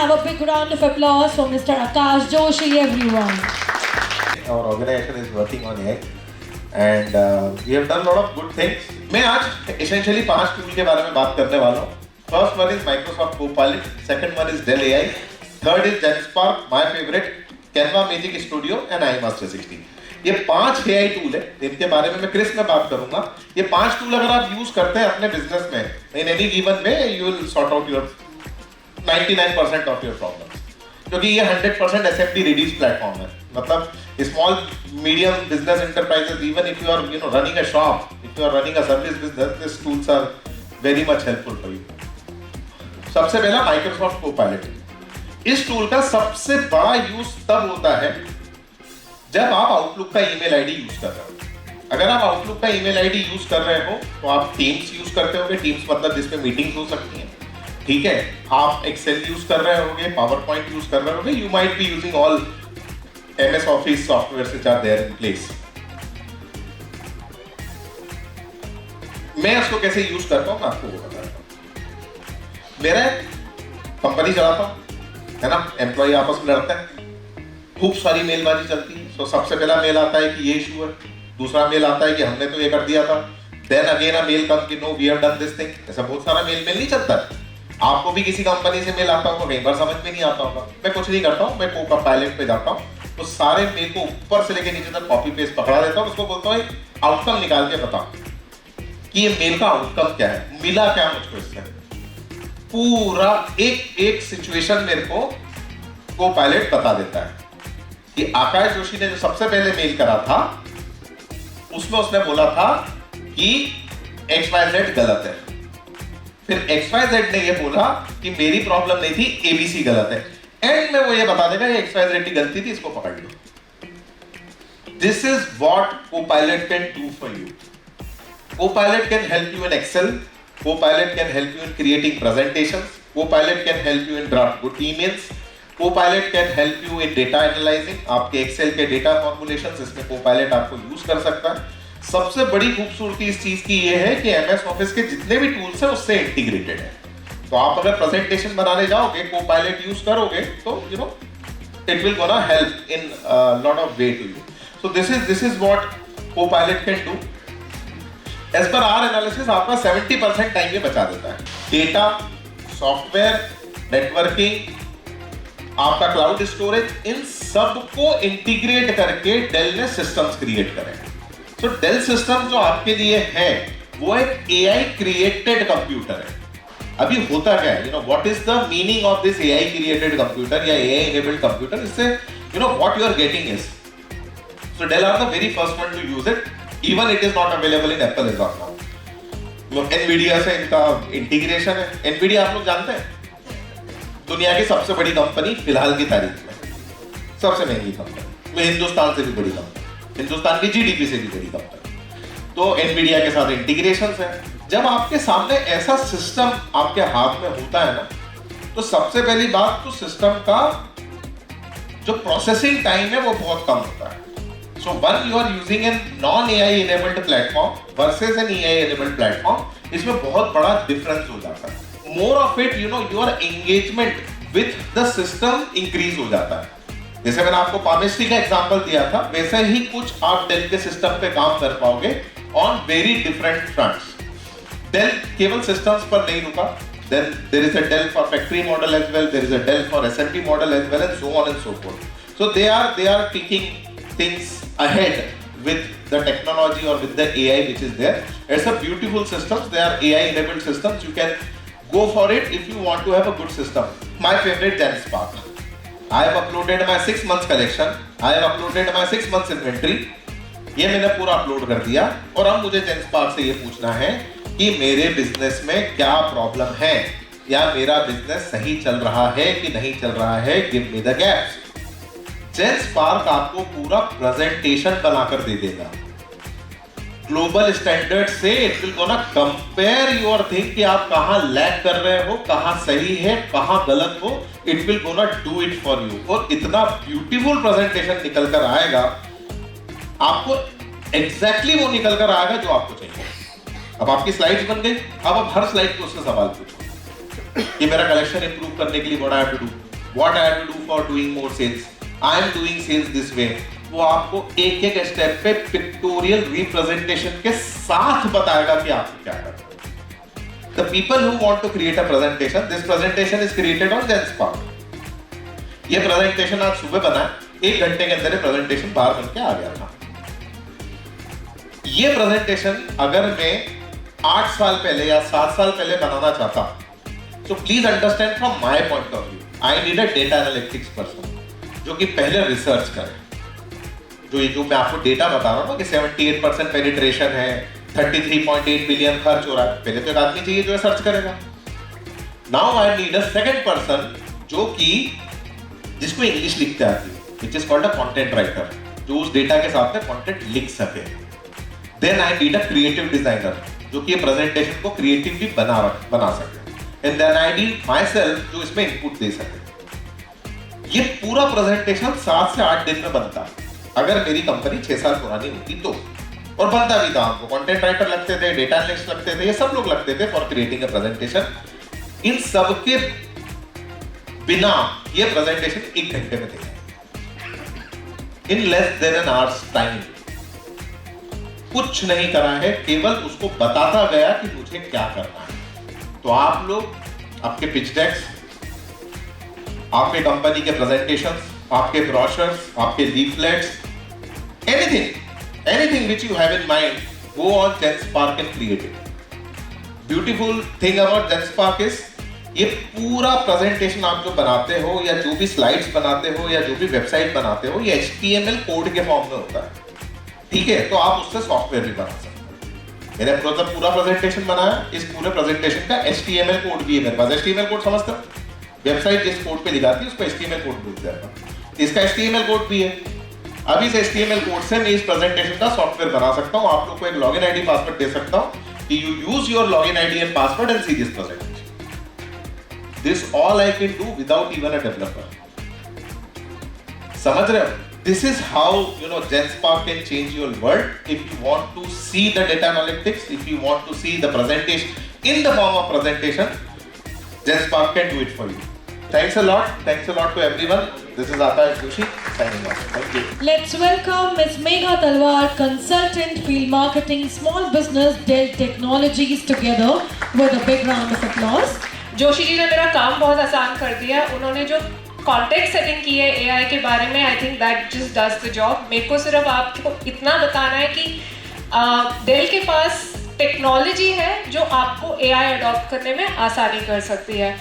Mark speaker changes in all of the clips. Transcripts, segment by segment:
Speaker 1: have a big round of applause for Mr. Akash Joshi, everyone.
Speaker 2: Our organization is working on AI and we have done a lot of good things. मैं आज essentially 5 tool के बारे में बात करने वाला हूँ. First one is Microsoft Copilot, second one is Dell AI, third is GenSpark, my favorite, Canva Magic Studio and iMaster 360. ये 5 AI टूल है जिनके बारे में मैं क्रिस में बात करूंगा. ये 5 टूल अगर आप यूज करते हैं अपने बिजनेस में, in any given way you will sort out your 99% of your problems. क्योंकि ये 100% SFD reduced platform है. मतलब small medium business enterprises, even if you are running a shop, if you are running a service business, these tools are very much helpful for you. सबसे पहला Microsoft Copilot. इस tool का सबसे बड़ा use तब होता है जब आप आउटलुक का ईमेल आईडी यूज कर रहे हो. अगर आप आउटलुक का ईमेल आईडी यूज कर रहे हो तो आप टीम्स यूज करते होंगे. टीम्स मतलब जिसमें मीटिंग्स हो सकती हैं, ठीक है. आप एक्सेल यूज कर रहे होंगे, पावर पॉइंट यूज कर रहे होंगे. You might be using all MS office software which are there in place. मैं उसको कैसे यूज करता हूं मैं आपको वो बताता हूं. मेरा कंपनी चलाता हूं, है ना. एम्प्लॉय आपस में लड़ते हैं, खूब सारी मेलबाजी चलती है. तो सबसे पहला मेल आता है कि ये इशू है, दूसरा मेल आता है कि हमने तो ये कर दिया था, then again a mail come कि no we have done this thing. ऐसा बहुत सारा मेल नहीं चलता है. आपको भी किसी कंपनी से मेल आता होगा, कई बार समझ में नहीं आता होगा. मैं कुछ नहीं करता हूँ, मैं Copilot पे जाता हूँ, तो सारे मेल को ऊपर से लेके नीचे तक कॉपी पेस्ट पकड़ा देता हूँ. उसको बोलता हूँ आउटकम निकाल के बताओ कि ये मेल का आउटकम क्या है, मिला क्या मुझको इससे. पूरा एक सिचुएशन मेरे को Copilot बता देता है कि आकाश जोशी ने जो सबसे पहले मेल करा था उसमें उसने बोला था कि XYZ गलत है. फिर XYZ ने ये बोला कि मेरी प्रॉब्लम नहीं थी, ABC गलत है. एंड में वो ये बता देगा ये XYZ की गलती थी, इसको पकड़ लो. This is what Copilot can do for you. Copilot can help you in Excel. Copilot can help you in creating presentations. Copilot can help you in draft good emails. Copilot can help you in data analysing. आपके Excel के data formulations इसमें Copilot आपको use कर सकता है. सबसे बड़ी खूबसूरती इस चीज की ये है कि MS ऑफिस के जितने भी टूल्स हैं उससे इंटीग्रेटेड है. तो आप अगर प्रेजेंटेशन बनाने जाओगे, Copilot यूज करोगे तो it will gonna help in lot of way to you. So this is what Copilot can do. As per our analysis आपका 70% टाइम ये बचा देता है. डेटा, सॉफ्टवेयर, नेटवर्किंग, आपका क्लाउड स्टोरेज, इन सब को इंटीग्रेट करके डेल ने सिस्टम्स क्रिएट करे. सो डेल सिस्टम जो आपके लिए है वो एक AI क्रिएटेड कंप्यूटर है. अभी होता क्या है, what is the meaning of this AI created computer या AI enabled कंप्यूटर. इससे what you are getting is, so Dell are the very first one to use it. Even it is not available in Apple as of now. Nvidia से इनका integration है. Nvidia आप लोग जानते हैं दुनिया की सबसे बड़ी कंपनी फिलहाल की तारीख में, सबसे महंगी कंपनी, वो हिंदुस्तान से भी बड़ी कंपनी, हिंदुस्तान की GDP से भी बड़ी कंपनी. तो एनवीडिया के साथ इंटीग्रेशंस है. जब आपके सामने ऐसा सिस्टम आपके हाथ में होता है ना, तो सबसे पहली बात तो सिस्टम का जो प्रोसेसिंग टाइम है वो बहुत कम होता है. So when you are using an non AI enabled platform versus an AI enabled platform, इसमें बहुत बड़ा डिफरेंस हो जाता है. More of it your engagement with the system increase हो जाता है. जैसे मैंने आपको पामेस्ट्री का एग्जांपल दिया था, वैसे ही कुछ आप डेल के सिस्टम पे काम कर पाओगे on very different fronts. Dell केवल सिस्टम्स पर नहीं रुका. Then there is a Dell for factory model as well. There is a Dell for SMT model as well, and so on and so forth. So they are taking things ahead with the technology or with the AI which is there. It's a beautiful systems. They are AI enabled systems. You can go for it if you want to have a good system. My favorite GenSpark. I have uploaded my 6 months collection. I have uploaded my 6 months inventory. ये मैंने पूरा upload कर दिया और अब मुझे GenSpark से ये पूछना है कि मेरे बिजनेस में क्या प्रॉब्लम है या मेरा बिजनेस सही चल रहा है कि नहीं चल रहा है. Give me the gaps. GenSpark आपको पूरा प्रेजेंटेशन बनाकर दे देगा ग्लोबल स्टैंडर्ड से. It will gonna compare your thing कि आप कहां लैग कर रहे हो, कहां सही है, कहां गलत हो. It will gonna do it for you. और इतना ब्यूटीफुल प्रेजेंटेशन निकल कर आएगा, आपको एग्जैक्टली वो निकल कर आएगा जो आपको चाहिए. अब आपकी स्लाइड्स बन गई. अब आप हर स्लाइड को उससे सवाल पूछो कि मेरा कलेक्शन इंप्रूव करने के लिए what I have to do, what I have to do for doing more sales, I am doing sales this way, वो आपको एक एक स्टेप पे पिक्टोरियल रिप्रेजेंटेशन के साथ बताएगा कि आपको क्या करना है। The people who want to create a presentation, this presentation is created on Genspark. ये presentation आज सुबह बना है, 1 घंटे के अंदर ये presentation बाहर बन के आ गया था। ये presentation अगर मैं 8 साल पहले या 7 साल पहले बनाना चाहता, so please understand from my point of view, I need a data analytics person जो कि पहले रिसर्च करे। जो मैं आपको डेटा बता रहा हूँ ना कि 78% पेनिट्रेशन है, 33.8 बिलियन खर्च हो रहा है, पहले तो एक आदमी चाहिए जो है सर्च करेगा। Now I need a second person जो कि जिसको इंग्लिश लिखते आती है, which is called a content writer, जो उस डेटा के साथ में कंटेंट लिख सके। Then I need a creative designer जो कि ये प्रेजेंटेशन को क्रिएटिवली बना सके। And then I need myself जो इसमें इनपुट दे सके। ये पूरा प्रेजेंटेशन 7 से 8 दिन में बनता है अगर मेरी कंपनी 6 साल पुरानी होती तो, और बनता भी था। हमको कंटेंट राइटर लगते थे, डेटा एनालिस्ट लगते थे, ये सब लोग लगते थे फॉर क्रिएटिंग अ प्रेजेंटेशन। इन सब के बिना ये प्रेजेंटेशन 1 घंटे में थे, in less than an hours time. कुछ नहीं करा है, केवल उसको बताता गया कि मुझे क्या करना है। तो आप लोग आपके पिच डेक्स, आपके कंपनी के प्रेजेंटेशंस, आपके ब्रोशर्स, आपके leaflets, anything which you have in mind, go on Genspark and create it. Beautiful thing about Genspark is ये पूरा प्रेजेंटेशन आप जो बनाते हो या जो भी स्लाइड्स बनाते हो या जो भी वेबसाइट बनाते हो, ये HTML कोड के फॉर्म में होता है, ठीक है? तो आप उससे सॉफ्टवेयर भी बना सकते हो। मैंने पूरा प्रेजेंटेशन बनाया, इस पूरे प्रेजेंटेशन का HTML कोड भी है मेरे पास। HTML कोड समझते हो? वेबसाइट जिस कोड पे लिखाती है उसको HTML कोड बोलते हैं। इसका HTML कोड भी है। अब इस HTML कोड से मैं इस प्रेजेंटेशन का सॉफ्टवेयर बना सकता हूं। आप लोग को एक लॉगिन आईडी पासवर्ड दे सकता हूं कि you use your login ID and password and see this presentation. This all I can do without even a developer. समझ रहे हो? This is how Genspark can change your world if you want to see the data analytics, if you want to see the presentation in the form of presentation, Genspark can do it for you. Thanks a lot to everyone. This is Akash Joshi signing off. Thank you.
Speaker 1: Let's welcome Ms. Megha Talwar, Consultant Field Marketing, Small Business, Dell Technologies, together with a big round of applause.
Speaker 3: Joshi ji ने मेरा काम बहुत आसान कर दिया। उन्होंने जो context setting की है AI के बारे में, I think that just does the job. मेरे को सिर्फ आपको इतना बताना है कि डेल के पास टेक्नोलॉजी है जो आपको AI अडॉप्ट करने में आसानी कर सकती है।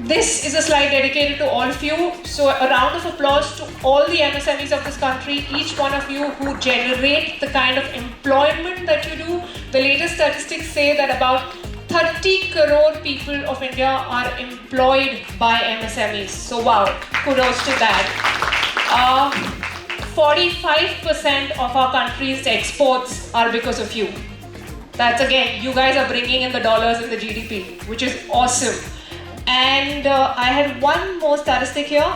Speaker 3: This is a slide dedicated to all of you. So a round of applause to all the MSMEs of this country, each one of you who generate the kind of employment that you do. The latest statistics say that about 30 crore people of India are employed by MSMEs. So wow, kudos to that. 45% of our country's exports are because of you. That's again, you guys are bringing in the dollars in the GDP, which is awesome. And I had one more statistic here.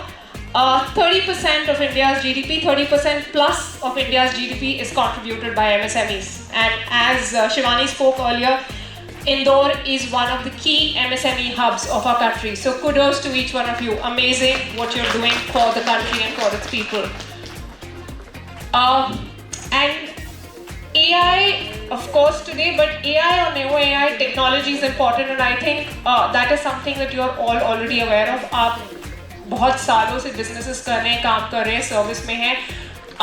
Speaker 3: 30% of India's GDP, 30% plus of India's GDP is contributed by MSMEs. And as Shivani spoke earlier, Indore is one of the key MSME hubs of our country. So kudos to each one of you. Amazing what you're doing for the country and for its people. And AI, of course, today, but AI or neo AI technology is important, and I think that is something that you are all already aware of. आप बहुत सालों से businesses कर रहे हैं, काम कर रहे हैं, service में हैं।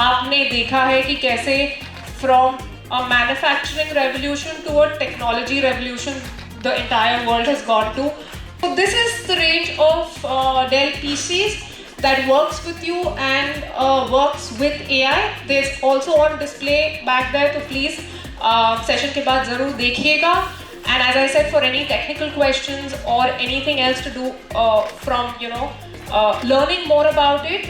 Speaker 3: आपने देखा है कि कैसे from a manufacturing revolution to a technology revolution the entire world has gone to. So this is the range of Dell PCs that works with you and works with AI. There's also on display back there, so please session के बाद ज़रूर देखिएगा. And as I said, for any technical questions or anything else to do from learning more about it,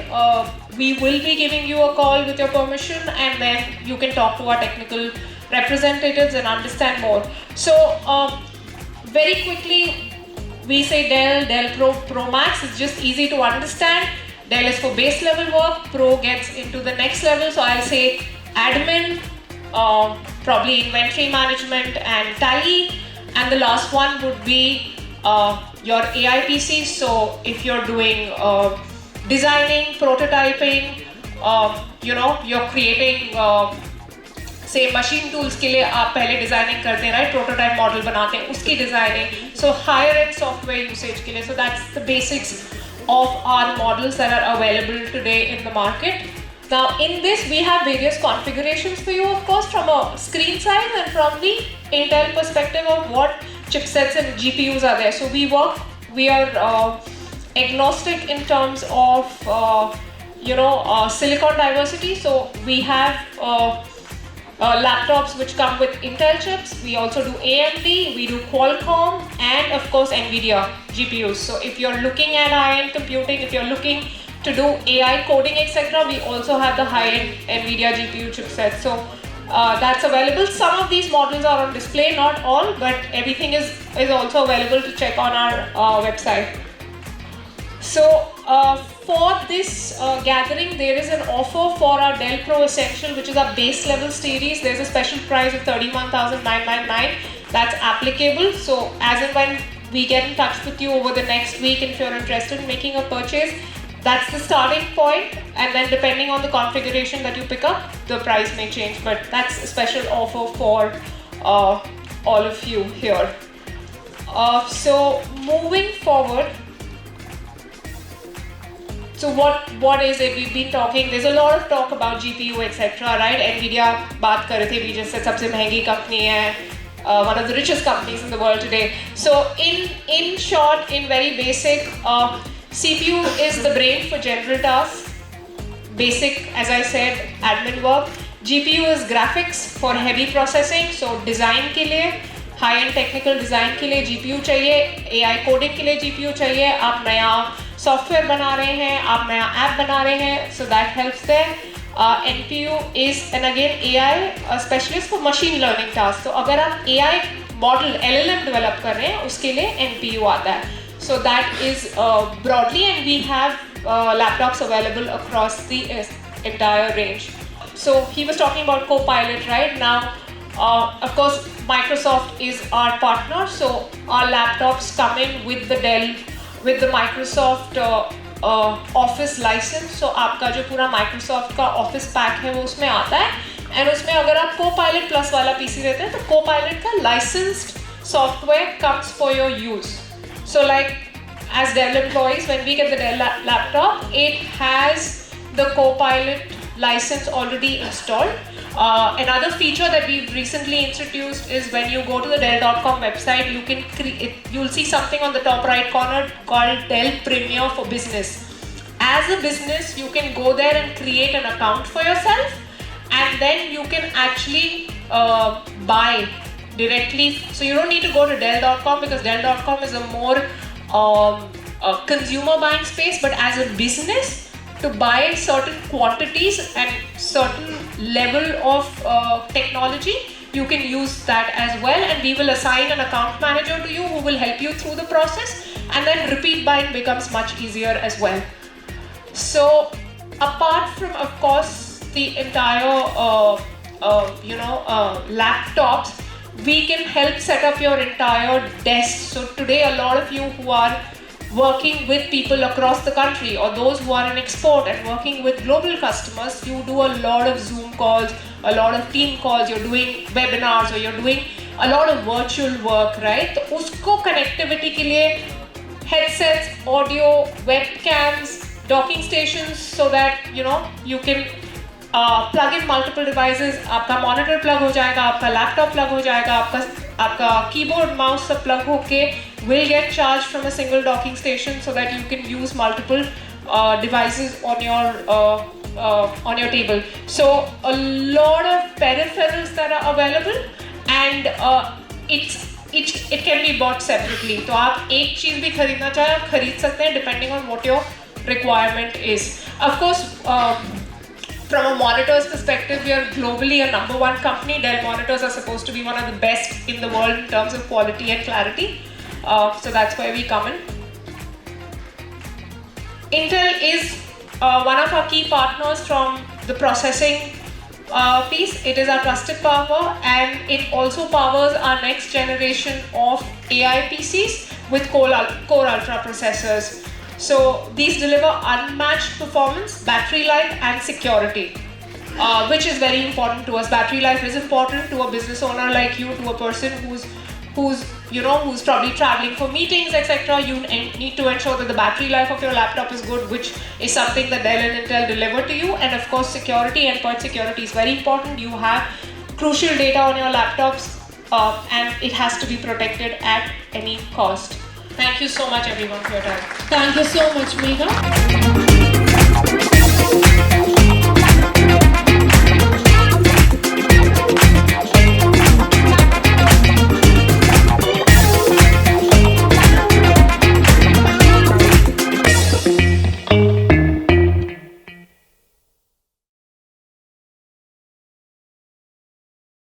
Speaker 3: we will be giving you a call with your permission, and then you can talk to our technical representatives and understand more. So very quickly, we say Dell Pro Max is just easy to understand. Dell is for base level work, Pro gets into the next level. So I'll say admin, probably inventory management and tally, and the last one would be your AI PCs. So if you're doing designing, prototyping, you're creating say machine tools के लिए आप पहले designing करते हैं, right? Prototype model बनाते हैं, उसकी designing. So higher end software usage के लिए. So that's the basics of our models that are available today in the market. Now in this we have various configurations for you, of course, from a screen size and from the Intel perspective of what chipsets and GPUs are there. So we are agnostic in terms of silicon diversity. So we have laptops which come with Intel chips. We also do AMD, we do Qualcomm, and of course Nvidia GPUs. So if you're looking at high-end computing, if you're looking to do AI coding, etc., we also have the high-end Nvidia GPU chipset. So that's available. Some of these models are on display, not all, but everything is also available to check on our website. So for this gathering, there is an offer for our Dell Pro Essential, which is our base level series. There's a special price of 31,999 that's applicable. So as and when we get in touch with you over the next week, if you're interested in making a purchase, that's the starting point, and then depending on the configuration that you pick up, the price may change, but that's a special offer for all of you here. So moving forward, so what is it? We've been talking, there's a lot of talk about GPU, etc., right? Nvidia बात कर रहे थे, we just said सबसे महंगी company है, one of the richest companies in the world today. So in short, in very basic, CPU is the brain for general tasks, basic, as I said, admin work. GPU is graphics for heavy processing, so design के लिए, high-end technical design के लिए GPU चाहिए, AI coding के लिए GPU चाहिए, आप नया software बना रहे हैं, आप नया app बना रहे हैं, so that helps there. NPU is, and again, AI specialist for machine learning tasks. So अगर आप AI model LLM develop कर रहे हैं, उसके लिए NPU आता है. So that is broadly, and we have laptops available across the entire range. So he was talking about Copilot, right? Now, of course, Microsoft is our partner, so our laptops come in with the Dell, with the Microsoft Office license. So आपका जो पूरा Microsoft का Office pack है वो उसमें आता है, and उसमें अगर आप Copilot Plus वाला PC रहते हैं तो Copilot का licensed software comes for your use. So like as Dell employees, when we get the Dell laptop, it has the Copilot license already installed. Another feature that we've recently introduced is when you go to the Dell.com website, you'll see something on the top right corner called Dell Premier for Business. As a business, you can go there and create an account for yourself, and then you can actually buy directly. So you don't need to go to Dell.com, because Dell.com is a more consumer buying space, but as a business, to buy certain quantities and certain level of technology, you can use that as well, and we will assign an account manager to you who will help you through the process, and then repeat buying becomes much easier as well. So apart from, of course, the entire laptops, we can help set up your entire desk. So today, a lot of you who are working with people across the country, or those who are in export and working with global customers, you do a lot of Zoom calls, a lot of team calls, you're doing webinars, or you're doing a lot of virtual work, right? तो उसको connectivity के लिए headsets, audio, webcams, docking stations, so that you can plug in multiple devices. आपका monitor plug हो जाएगा, आपका laptop plug हो जाएगा, आपका keyboard, mouse सब plug होके will get charged from a single docking station, so that you can use multiple devices on your table. So a lot of peripherals that are available, and it can be bought separately. तो आप एक चीज भी खरीदना चाहे आप खरीद सकते हैं, depending on what your requirement is. Of course, from a monitors perspective, we are globally a #1 company. Dell monitors are supposed to be one of the best in the world in terms of quality and clarity. So that's where we come in. Intel is one of our key partners from the processing piece. It is our trusted partner, and it also powers our next generation of AI PCs. with Core Ultra processors. So these deliver unmatched performance, battery life, and security, which is very important to us. Battery life is important to a business owner like you, to a person who's probably traveling for meetings, etc. You need to ensure that the battery life of your laptop is good, which is something that Dell and Intel deliver to you. And of course, security, endpoint security is very important. You have crucial data on your laptops, and it has to be protected at any cost. Thank you so much, everyone, for your time.
Speaker 1: Thank you so much, Megha.